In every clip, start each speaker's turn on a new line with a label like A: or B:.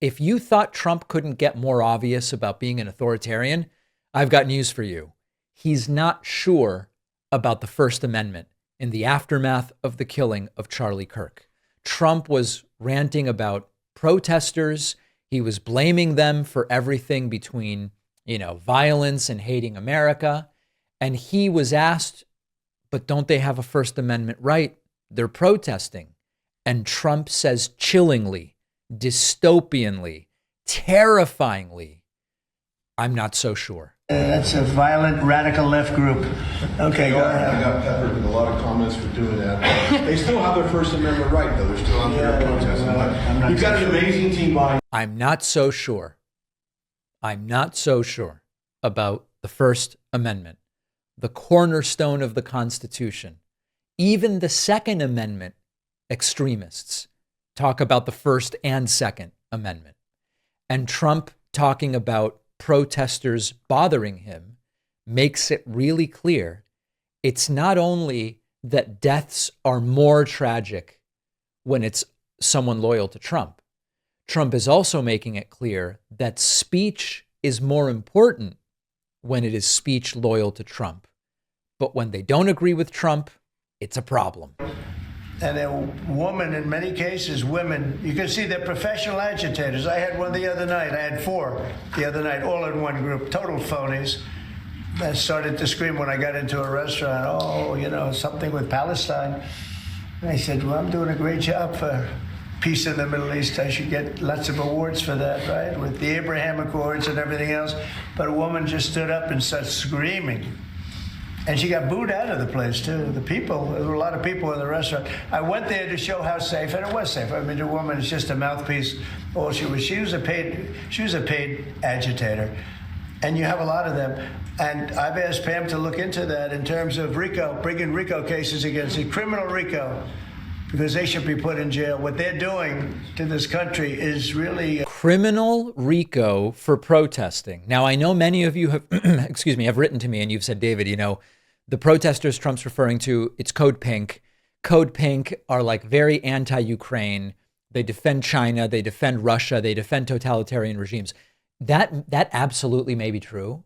A: If you thought Trump couldn't get more obvious about being an authoritarian, I've got news for you. He's not sure about the First Amendment in the aftermath of the killing of Charlie Kirk. Trump was ranting about protesters. He was blaming them for everything between, violence and hating America. And he was asked, but don't they have a First Amendment right? They're protesting. And Trump says chillingly, dystopianly, terrifyingly, I'm not so sure.
B: That's a violent radical left group. Okay, go ahead.
C: I got peppered with a lot of comments for doing that. They still have their First Amendment right, though. They're still out there protesting. You've got an amazing team behind.
A: I'm not so sure. I'm not so sure about the First Amendment, the cornerstone of the Constitution. Even the Second Amendment extremists talk about the First and Second Amendment. And Trump talking about protesters bothering him makes it really clear it's not only that deaths are more tragic when it's someone loyal to Trump. Trump is also making it clear that speech is more important when it is speech loyal to Trump. But when they don't agree with Trump, it's a problem.
B: And a woman, in many cases, women, you can see they're professional agitators. I had one the other night. I had 4 the other night, all in one group, total phonies. I started to scream when I got into a restaurant, something with Palestine. And I said, well, I'm doing a great job for peace in the Middle East. I should get lots of awards for that, right? With the Abraham Accords and everything else. But a woman just stood up and started screaming. And she got booed out of the place, too. There were a lot of people in the restaurant. I went there to show how safe, and it was safe. I mean, the woman is just a mouthpiece. All she was a paid agitator. And you have a lot of them. And I've asked Pam to look into that in terms of RICO, bringing RICO cases against it, criminal RICO, because they should be put in jail. What they're doing to this country is really
A: criminal RICO for protesting. Now, I know many of you have, have written to me and you've said, David, the protesters Trump's referring to, it's Code Pink. Code Pink are like very anti-Ukraine. They defend China. They defend Russia. They defend totalitarian regimes. That absolutely may be true.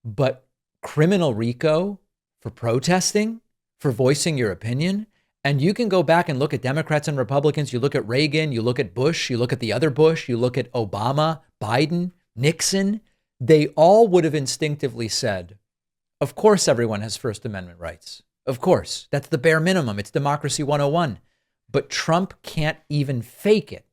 A: But criminal RICO for protesting, for voicing your opinion, and you can go back and look at Democrats and Republicans. You look at Reagan, you look at Bush, you look at the other Bush, you look at Obama, Biden, Nixon. They all would have instinctively said, of course, everyone has First Amendment rights. Of course, that's the bare minimum. It's democracy 101. But Trump can't even fake it.